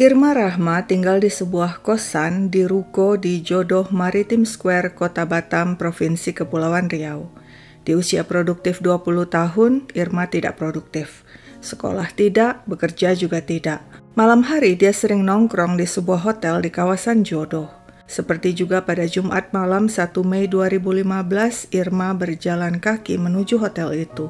Irma Rahma tinggal di sebuah kosan di ruko di Jodoh Maritim Square, Kota Batam, Provinsi Kepulauan Riau. Di usia produktif 20 tahun, Irma tidak produktif. Sekolah tidak, bekerja juga tidak. Malam hari dia sering nongkrong di sebuah hotel di kawasan Jodoh. Seperti juga pada Jumat malam 1 Mei 2015, Irma berjalan kaki menuju hotel itu.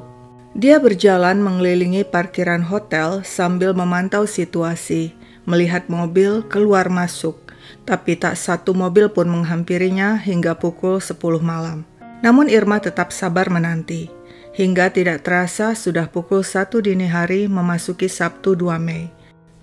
Dia berjalan mengelilingi parkiran hotel sambil memantau situasi, melihat mobil keluar masuk, tapi tak satu mobil pun menghampirinya hingga pukul 10 malam. Namun Irma tetap sabar menanti, hingga tidak terasa sudah pukul 1 dini hari memasuki Sabtu 2 Mei.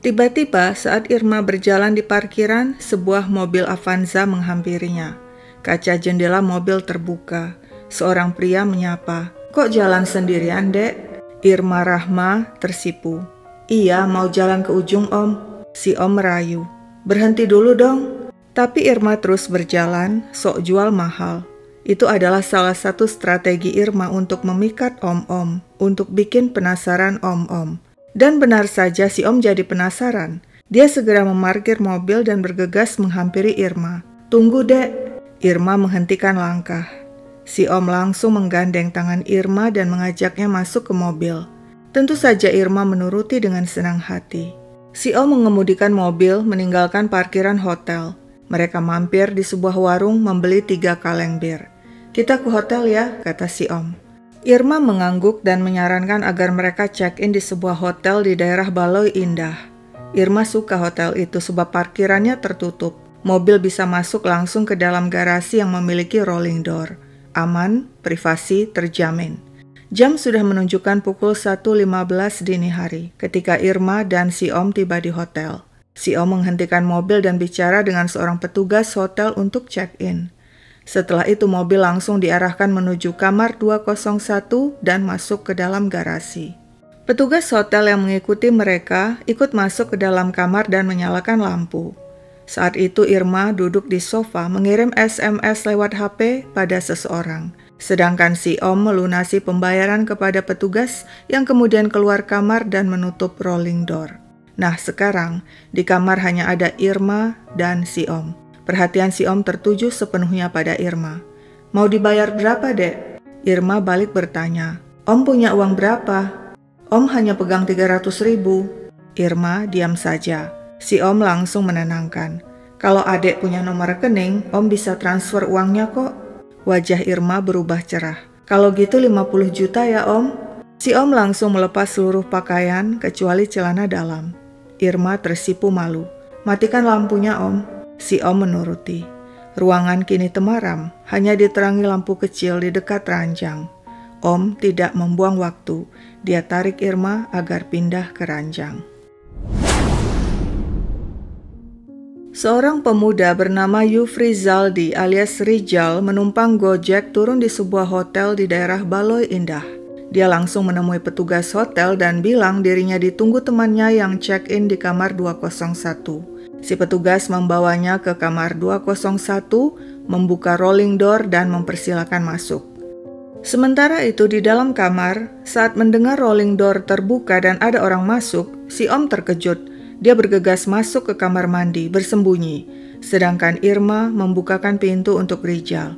Tiba-tiba saat Irma berjalan di parkiran, sebuah mobil Avanza menghampirinya. Kaca jendela mobil terbuka. Seorang pria menyapa, "Kok jalan sendirian, Dek?" Irma Rahma tersipu. "Iya, mau jalan ke ujung, Om." Si Om merayu, "Berhenti dulu dong." Tapi Irma terus berjalan, sok jual mahal. Itu adalah salah satu strategi Irma untuk memikat om-om, untuk bikin penasaran om-om. Dan benar saja si Om jadi penasaran. Dia segera memarkir mobil dan bergegas menghampiri Irma. "Tunggu, Dek." Irma menghentikan langkah. Si Om langsung menggandeng tangan Irma dan mengajaknya masuk ke mobil. Tentu saja Irma menuruti dengan senang hati. Si Om mengemudikan mobil meninggalkan parkiran hotel. Mereka mampir di sebuah warung membeli 3 kaleng bir. "Kita ke hotel ya," kata si Om. Irma mengangguk dan menyarankan agar mereka check-in di sebuah hotel di daerah Baloi Indah. Irma suka hotel itu sebab parkirannya tertutup. Mobil bisa masuk langsung ke dalam garasi yang memiliki rolling door. Aman, privasi terjamin. Jam sudah menunjukkan pukul 1.15 dini hari ketika Irma dan si Om tiba di hotel. Si Om menghentikan mobil dan bicara dengan seorang petugas hotel untuk check-in. Setelah itu mobil langsung diarahkan menuju kamar 201 dan masuk ke dalam garasi. Petugas hotel yang mengikuti mereka ikut masuk ke dalam kamar dan menyalakan lampu. Saat itu Irma duduk di sofa mengirim SMS lewat HP pada seseorang. Sedangkan si Om melunasi pembayaran kepada petugas yang kemudian keluar kamar dan menutup rolling door. Nah sekarang, di kamar hanya ada Irma dan si Om. Perhatian si Om tertuju sepenuhnya pada Irma. "Mau dibayar berapa, Dek?" Irma balik bertanya. "Om punya uang berapa?" "Om hanya pegang 300.000. Irma diam saja. Si Om langsung menenangkan. "Kalau Adek punya nomor rekening, Om bisa transfer uangnya kok." Wajah Irma berubah cerah. "Kalau gitu 50 juta ya, Om." Si Om langsung melepas seluruh pakaian kecuali celana dalam. Irma tersipu malu. "Matikan lampunya, Om." Si Om menuruti. Ruangan kini temaram, hanya diterangi lampu kecil di dekat ranjang. Om tidak membuang waktu. Dia tarik Irma agar pindah ke ranjang. Seorang pemuda bernama Yufri Zaldi alias Rijal menumpang Gojek turun di sebuah hotel di daerah Baloi Indah. Dia langsung menemui petugas hotel dan bilang dirinya ditunggu temannya yang check-in di kamar 201. Si petugas membawanya ke kamar 201, membuka rolling door dan mempersilakan masuk. Sementara itu di dalam kamar, saat mendengar rolling door terbuka dan ada orang masuk, si Om terkejut. Dia bergegas masuk ke kamar mandi, bersembunyi. Sedangkan Irma membukakan pintu untuk Rijal.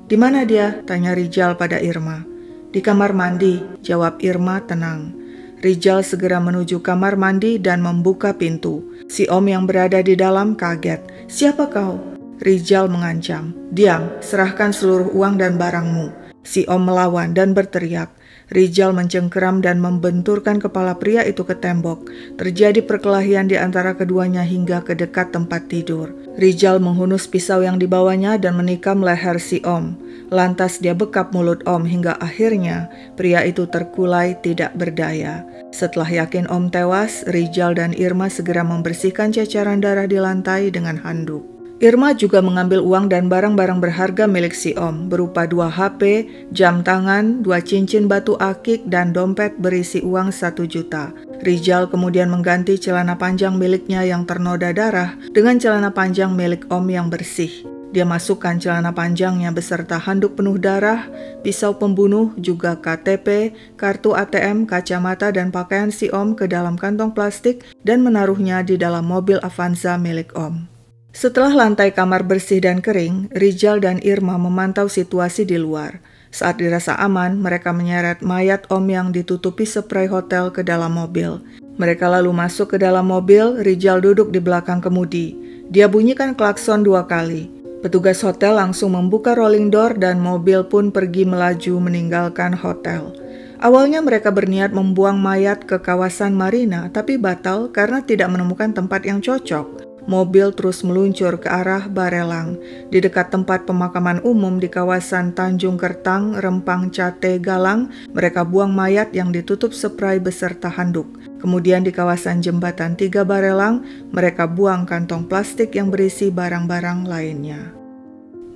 "Di mana dia?" tanya Rijal pada Irma. "Di kamar mandi," jawab Irma tenang. Rijal segera menuju kamar mandi dan membuka pintu. Si Om yang berada di dalam kaget. "Siapa kau?" Rijal mengancam. "Diam, serahkan seluruh uang dan barangmu." Si Om melawan dan berteriak. Rijal mencengkeram dan membenturkan kepala pria itu ke tembok. Terjadi perkelahian di antara keduanya hingga ke dekat tempat tidur. Rijal menghunus pisau yang dibawanya dan menikam leher si Om. Lantas dia bekap mulut Om hingga akhirnya pria itu terkulai tidak berdaya. Setelah yakin Om tewas, Rijal dan Irma segera membersihkan ceceran darah di lantai dengan handuk. Irma juga mengambil uang dan barang-barang berharga milik si Om, berupa 2 HP, jam tangan, 2 cincin batu akik, dan dompet berisi uang 1 juta. Rijal kemudian mengganti celana panjang miliknya yang ternoda darah dengan celana panjang milik Om yang bersih. Dia masukkan celana panjangnya beserta handuk penuh darah, pisau pembunuh, juga KTP, kartu ATM, kacamata, dan pakaian si Om ke dalam kantong plastik dan menaruhnya di dalam mobil Avanza milik Om. Setelah lantai kamar bersih dan kering, Rijal dan Irma memantau situasi di luar. Saat dirasa aman, mereka menyeret mayat Om yang ditutupi spray hotel ke dalam mobil. Mereka lalu masuk ke dalam mobil, Rijal duduk di belakang kemudi. Dia bunyikan klakson 2 kali. Petugas hotel langsung membuka rolling door dan mobil pun pergi melaju meninggalkan hotel. Awalnya mereka berniat membuang mayat ke kawasan marina, tapi batal karena tidak menemukan tempat yang cocok. Mobil terus meluncur ke arah Barelang. Di dekat tempat pemakaman umum di kawasan Tanjung Kertang, Rempang Cate, Galang, mereka buang mayat yang ditutup spray beserta handuk. Kemudian di kawasan Jembatan 3 Barelang, mereka buang kantong plastik yang berisi barang-barang lainnya.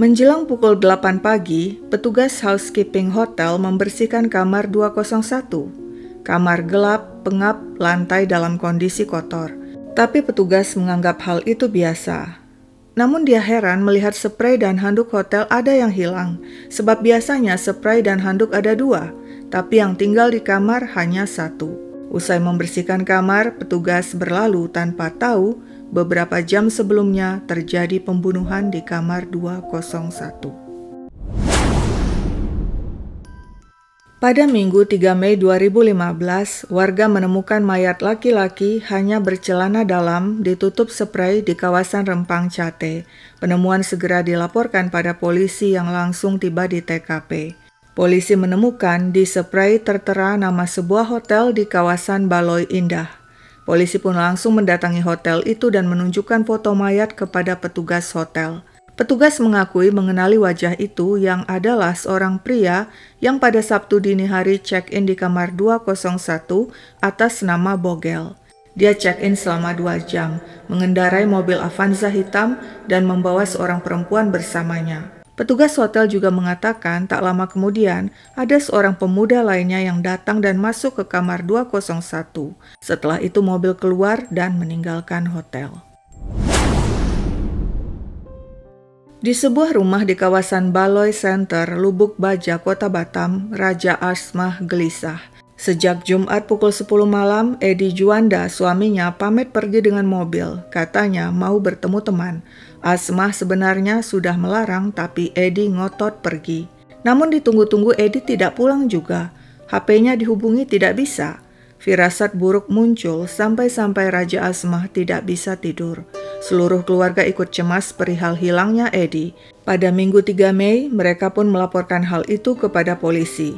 Menjelang pukul 8 pagi, petugas housekeeping hotel membersihkan kamar 201. Kamar gelap, pengap, lantai dalam kondisi kotor. Tapi petugas menganggap hal itu biasa. Namun dia heran melihat spray dan handuk hotel ada yang hilang, sebab biasanya spray dan handuk ada 2, tapi yang tinggal di kamar hanya 1. Usai membersihkan kamar, petugas berlalu tanpa tahu beberapa jam sebelumnya terjadi pembunuhan di kamar 201. Pada Minggu 3 Mei 2015, warga menemukan mayat laki-laki hanya bercelana dalam ditutup spray di kawasan Rempang Cate. Penemuan segera dilaporkan pada polisi yang langsung tiba di TKP. Polisi menemukan di spray tertera nama sebuah hotel di kawasan Baloi Indah. Polisi pun langsung mendatangi hotel itu dan menunjukkan foto mayat kepada petugas hotel. Petugas mengakui mengenali wajah itu yang adalah seorang pria yang pada Sabtu dini hari check-in di kamar 201 atas nama Bogel. Dia check-in selama 2 jam, mengendarai mobil Avanza hitam dan membawa seorang perempuan bersamanya. Petugas hotel juga mengatakan tak lama kemudian ada seorang pemuda lainnya yang datang dan masuk ke kamar 201. Setelah itu mobil keluar dan meninggalkan hotel. Di sebuah rumah di kawasan Baloi Center, Lubuk Baja, Kota Batam, Raja Asmah gelisah. Sejak Jumat pukul 10 malam, Edi Juanda, suaminya, pamit pergi dengan mobil. Katanya mau bertemu teman. Asmah sebenarnya sudah melarang, tapi Edi ngotot pergi. Namun ditunggu-tunggu Edi tidak pulang juga. HP-nya dihubungi tidak bisa. Firasat buruk muncul sampai-sampai Raja Asmah tidak bisa tidur. Seluruh keluarga ikut cemas perihal hilangnya Edi. Pada Minggu 3 Mei, mereka pun melaporkan hal itu kepada polisi.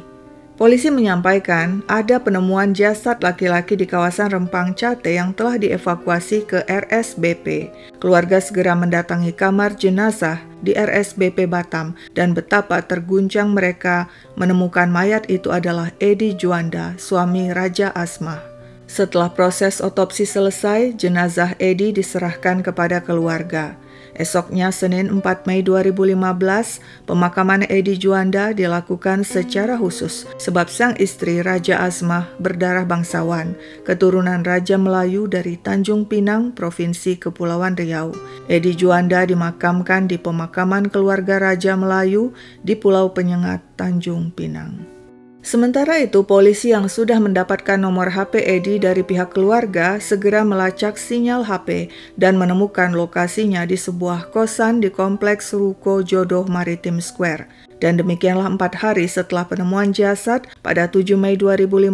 Polisi menyampaikan ada penemuan jasad laki-laki di kawasan Rempang Cate yang telah dievakuasi ke RSBP. Keluarga segera mendatangi kamar jenazah di RSBP Batam dan betapa terguncang mereka menemukan mayat itu adalah Edi Juanda, suami Raja Asmah. Setelah proses otopsi selesai, jenazah Edi diserahkan kepada keluarga. Esoknya Senin 4 Mei 2015, pemakaman Edi Juanda dilakukan secara khusus sebab sang istri Raja Asmah berdarah bangsawan, keturunan Raja Melayu dari Tanjung Pinang, Provinsi Kepulauan Riau. Edi Juanda dimakamkan di pemakaman keluarga Raja Melayu di Pulau Penyengat, Tanjung Pinang. Sementara itu, polisi yang sudah mendapatkan nomor HP Edi dari pihak keluarga segera melacak sinyal HP dan menemukan lokasinya di sebuah kosan di kompleks Ruko Jodoh Maritim Square. Dan demikianlah 4 hari setelah penemuan jasad pada 7 Mei 2015,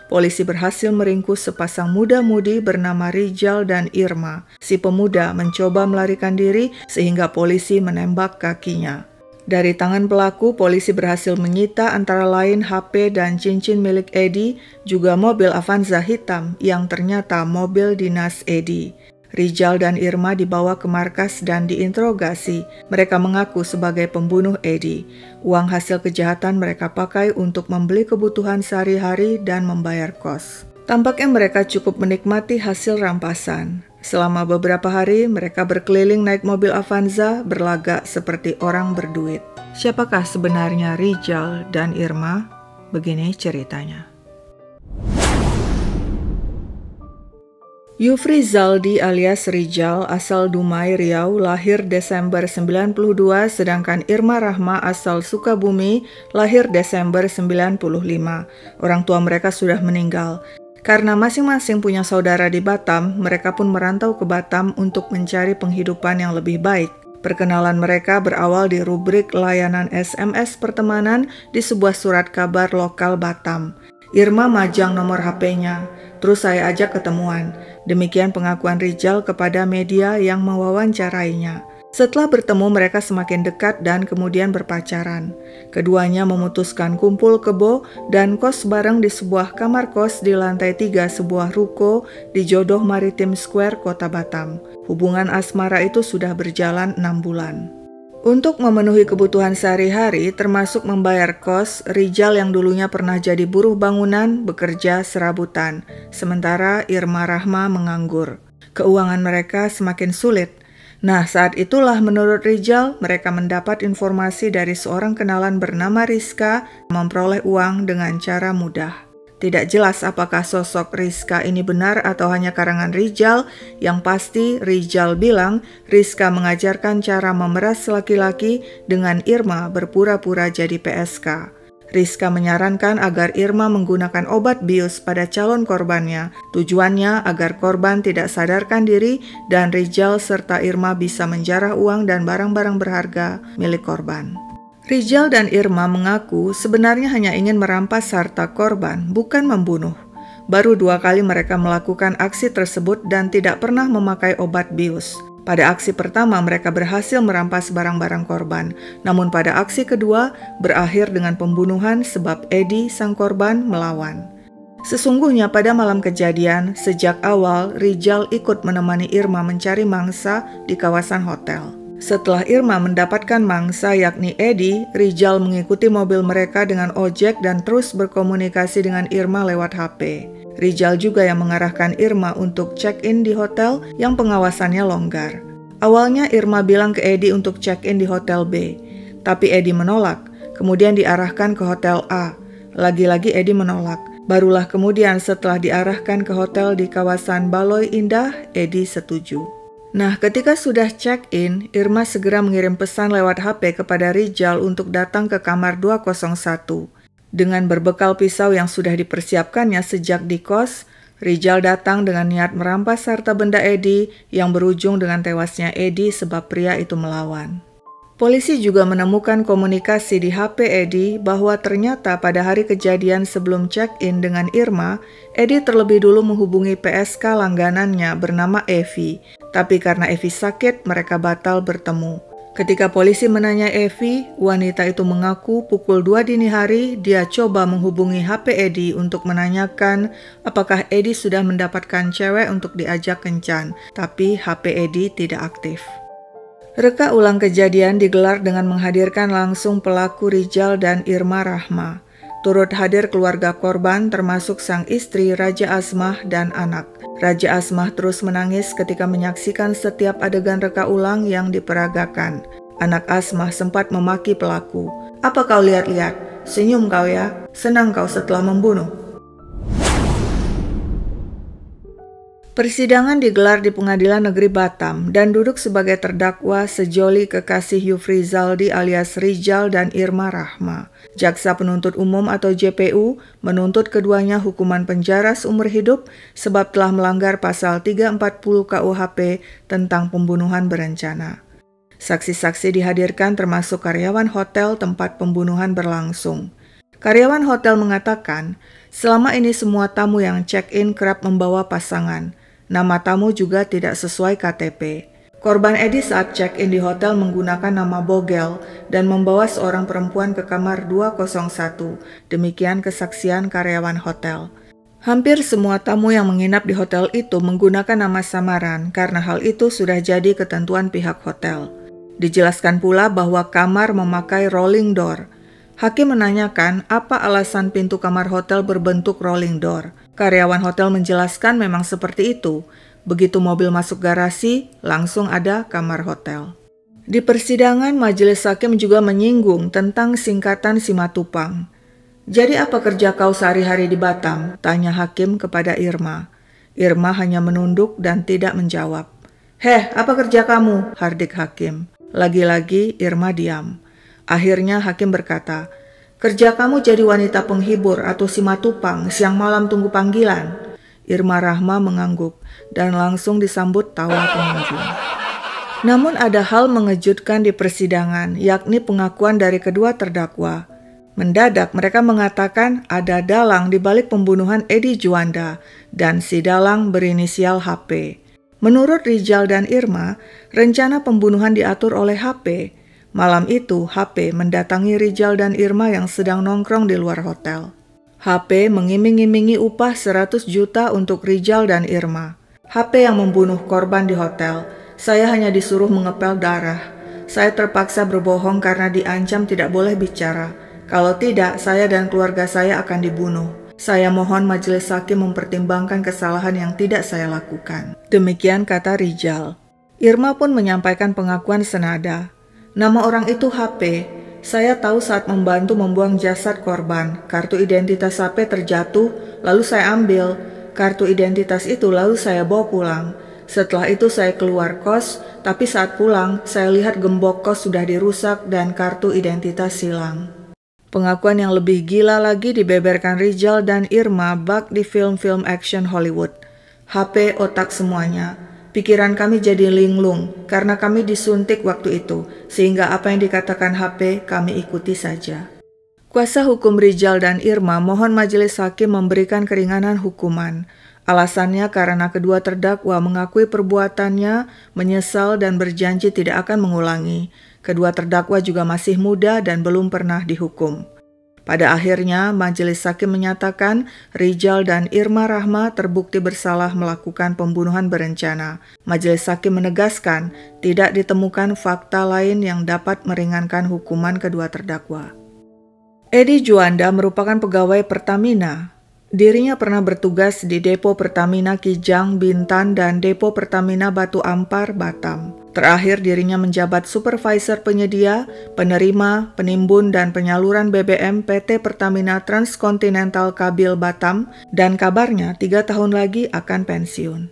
polisi berhasil meringkus sepasang muda-mudi bernama Rijal dan Irma. Si pemuda mencoba melarikan diri sehingga polisi menembak kakinya. Dari tangan pelaku, polisi berhasil menyita antara lain HP dan cincin milik Edi, juga mobil Avanza hitam yang ternyata mobil dinas Edi. Rijal dan Irma dibawa ke markas dan diinterogasi. Mereka mengaku sebagai pembunuh Edi. Uang hasil kejahatan mereka pakai untuk membeli kebutuhan sehari-hari dan membayar kos. Tampaknya mereka cukup menikmati hasil rampasan. Selama beberapa hari, mereka berkeliling naik mobil Avanza, berlagak seperti orang berduit. Siapakah sebenarnya Rijal dan Irma? Begini ceritanya. Yufri Zaldi alias Rijal asal Dumai, Riau, lahir Desember 92, sedangkan Irma Rahma asal Sukabumi, lahir Desember 95. Orang tua mereka sudah meninggal. Karena masing-masing punya saudara di Batam, mereka pun merantau ke Batam untuk mencari penghidupan yang lebih baik. Perkenalan mereka berawal di rubrik layanan SMS pertemanan di sebuah surat kabar lokal Batam. Irma majang nomor HP-nya, terus saya ajak ketemuan. Demikian pengakuan Rijal kepada media yang mewawancarainya. Setelah bertemu, mereka semakin dekat dan kemudian berpacaran. Keduanya memutuskan kumpul kebo dan kos bareng di sebuah kamar kos di lantai 3 sebuah ruko di Jodoh Maritim Square, Kota Batam. Hubungan asmara itu sudah berjalan 6 bulan. Untuk memenuhi kebutuhan sehari-hari, termasuk membayar kos, Rijal yang dulunya pernah jadi buruh bangunan bekerja serabutan, sementara Irma Rahma menganggur. Keuangan mereka semakin sulit. Nah, saat itulah menurut Rijal, mereka mendapat informasi dari seorang kenalan bernama Rizka memperoleh uang dengan cara mudah. Tidak jelas apakah sosok Rizka ini benar atau hanya karangan Rijal. Yang pasti Rijal bilang Rizka mengajarkan cara memeras laki-laki dengan Irma berpura-pura jadi PSK. Rizka menyarankan agar Irma menggunakan obat bius pada calon korbannya. Tujuannya agar korban tidak sadarkan diri dan Rijal serta Irma bisa menjarah uang dan barang-barang berharga milik korban. Rijal dan Irma mengaku sebenarnya hanya ingin merampas harta korban, bukan membunuh. Baru 2 kali mereka melakukan aksi tersebut dan tidak pernah memakai obat bius. Pada aksi pertama mereka berhasil merampas barang-barang korban, namun pada aksi kedua berakhir dengan pembunuhan sebab Edi sang korban melawan. Sesungguhnya pada malam kejadian, sejak awal Rijal ikut menemani Irma mencari mangsa di kawasan hotel. Setelah Irma mendapatkan mangsa yakni Edi, Rijal mengikuti mobil mereka dengan ojek dan terus berkomunikasi dengan Irma lewat HP. Rijal juga yang mengarahkan Irma untuk check-in di hotel yang pengawasannya longgar. Awalnya Irma bilang ke Edi untuk check-in di hotel B, tapi Edi menolak, kemudian diarahkan ke hotel A. Lagi-lagi Edi menolak. Barulah kemudian setelah diarahkan ke hotel di kawasan Baloi Indah, Edi setuju. Nah, ketika sudah check-in, Irma segera mengirim pesan lewat HP kepada Rijal untuk datang ke kamar 201. Dengan berbekal pisau yang sudah dipersiapkannya sejak di kos, Rijal datang dengan niat merampas harta benda Edi yang berujung dengan tewasnya Edi sebab pria itu melawan. Polisi juga menemukan komunikasi di HP Edi bahwa ternyata pada hari kejadian sebelum check-in dengan Irma, Edi terlebih dulu menghubungi PSK langganannya bernama Evi. Tapi karena Evi sakit, mereka batal bertemu. Ketika polisi menanya Evi, wanita itu mengaku pukul 2 dini hari dia coba menghubungi HP Edi untuk menanyakan apakah Edi sudah mendapatkan cewek untuk diajak kencan, tapi HP Edi tidak aktif. Reka ulang kejadian digelar dengan menghadirkan langsung pelaku Rijal dan Irma Rahma. Turut hadir keluarga korban termasuk sang istri Raja Asmah dan anak. Raja Asmah terus menangis ketika menyaksikan setiap adegan reka ulang yang diperagakan. Anak Asmah sempat memaki pelaku. "Apa kau lihat-lihat? Senyum kau ya? Senang kau setelah membunuh?" Persidangan digelar di Pengadilan Negeri Batam dan duduk sebagai terdakwa sejoli kekasih Yufri Zaldi alias Rijal dan Irma Rahma. Jaksa Penuntut Umum atau JPU menuntut keduanya hukuman penjara seumur hidup sebab telah melanggar pasal 340 KUHP tentang pembunuhan berencana. Saksi-saksi dihadirkan termasuk karyawan hotel tempat pembunuhan berlangsung. Karyawan hotel mengatakan, selama ini semua tamu yang check-in kerap membawa pasangan. Nama tamu juga tidak sesuai KTP. Korban Edi saat check-in di hotel menggunakan nama Bogel dan membawa seorang perempuan ke kamar 201. Demikian kesaksian karyawan hotel. Hampir semua tamu yang menginap di hotel itu menggunakan nama samaran karena hal itu sudah jadi ketentuan pihak hotel. Dijelaskan pula bahwa kamar memakai rolling door. Hakim menanyakan apa alasan pintu kamar hotel berbentuk rolling door. Karyawan hotel menjelaskan memang seperti itu. Begitu mobil masuk garasi, langsung ada kamar hotel. Di persidangan, majelis hakim juga menyinggung tentang singkatan Simatupang. "Jadi apa kerja kau sehari-hari di Batam?" tanya hakim kepada Irma. Irma hanya menunduk dan tidak menjawab. "Heh, apa kerja kamu?" hardik hakim. Lagi-lagi Irma diam. Akhirnya hakim berkata, "Kerja kamu jadi wanita penghibur atau si matupang, siang malam tunggu panggilan." Irma Rahma mengangguk dan langsung disambut tawa pengunjung. Namun ada hal mengejutkan di persidangan, yakni pengakuan dari kedua terdakwa. Mendadak mereka mengatakan ada dalang di balik pembunuhan Edi Juanda dan si dalang berinisial HP. Menurut Rijal dan Irma, rencana pembunuhan diatur oleh HP. Malam itu HP mendatangi Rijal dan Irma yang sedang nongkrong di luar hotel. HP mengiming-imingi upah 100 juta untuk Rijal dan Irma. HP yang membunuh korban di hotel. "Saya hanya disuruh mengepel darah. Saya terpaksa berbohong karena diancam tidak boleh bicara. Kalau tidak, saya dan keluarga saya akan dibunuh. Saya mohon majelis hakim mempertimbangkan kesalahan yang tidak saya lakukan." Demikian kata Rijal. Irma pun menyampaikan pengakuan senada. "Nama orang itu HP. Saya tahu saat membantu membuang jasad korban. Kartu identitas HP terjatuh, lalu saya ambil. Kartu identitas itu lalu saya bawa pulang. Setelah itu saya keluar kos, tapi saat pulang saya lihat gembok kos sudah dirusak dan kartu identitas hilang." Pengakuan yang lebih gila lagi dibeberkan Rijal dan Irma bak di film-film action Hollywood. "HP otak semuanya. Pikiran kami jadi linglung karena kami disuntik waktu itu, sehingga apa yang dikatakan HP kami ikuti saja." Kuasa hukum Rijal dan Irma mohon majelis hakim memberikan keringanan hukuman. Alasannya karena kedua terdakwa mengakui perbuatannya, menyesal dan berjanji tidak akan mengulangi. Kedua terdakwa juga masih muda dan belum pernah dihukum. Pada akhirnya, majelis hakim menyatakan Rijal dan Irma Rahma terbukti bersalah melakukan pembunuhan berencana. Majelis hakim menegaskan tidak ditemukan fakta lain yang dapat meringankan hukuman kedua terdakwa. Edi Juanda merupakan pegawai Pertamina. Dirinya pernah bertugas di Depo Pertamina Kijang, Bintan, dan Depo Pertamina Batu Ampar, Batam. Terakhir dirinya menjabat supervisor penyedia, penerima, penimbun, dan penyaluran BBM PT Pertamina Transkontinental Kabil Batam, dan kabarnya 3 tahun lagi akan pensiun.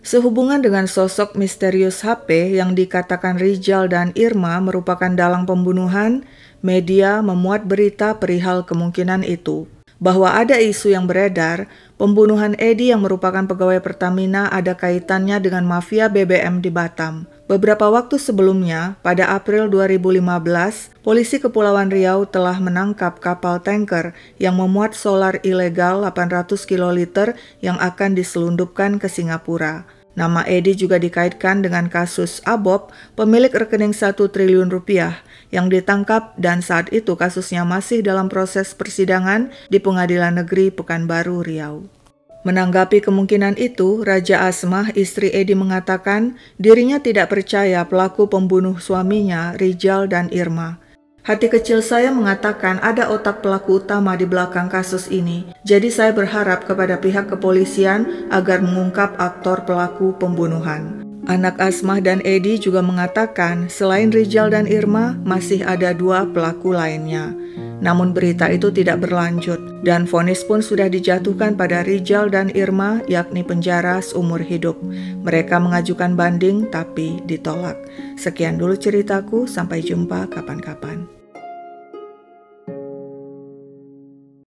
Sehubungan dengan sosok misterius HP yang dikatakan Rijal dan Irma merupakan dalang pembunuhan, media memuat berita perihal kemungkinan itu. Bahwa ada isu yang beredar, pembunuhan Edi yang merupakan pegawai Pertamina ada kaitannya dengan mafia BBM di Batam. Beberapa waktu sebelumnya, pada April 2015, polisi Kepulauan Riau telah menangkap kapal tanker yang memuat solar ilegal 800 kiloliter yang akan diselundupkan ke Singapura. Nama Edi juga dikaitkan dengan kasus Abob, pemilik rekening 1 triliun rupiah, yang ditangkap dan saat itu kasusnya masih dalam proses persidangan di Pengadilan Negeri Pekanbaru Riau. Menanggapi kemungkinan itu, Raja Asmah, istri Edi mengatakan dirinya tidak percaya pelaku pembunuh suaminya, Rijal dan Irma. "Hati kecil saya mengatakan ada otak pelaku utama di belakang kasus ini. Jadi saya berharap kepada pihak kepolisian agar mengungkap aktor pelaku pembunuhan." Anak Asmah dan Edi juga mengatakan selain Rijal dan Irma masih ada 2 pelaku lainnya. Namun berita itu tidak berlanjut dan vonis pun sudah dijatuhkan pada Rijal dan Irma, yakni penjara seumur hidup. Mereka mengajukan banding tapi ditolak. Sekian dulu ceritaku, sampai jumpa kapan-kapan.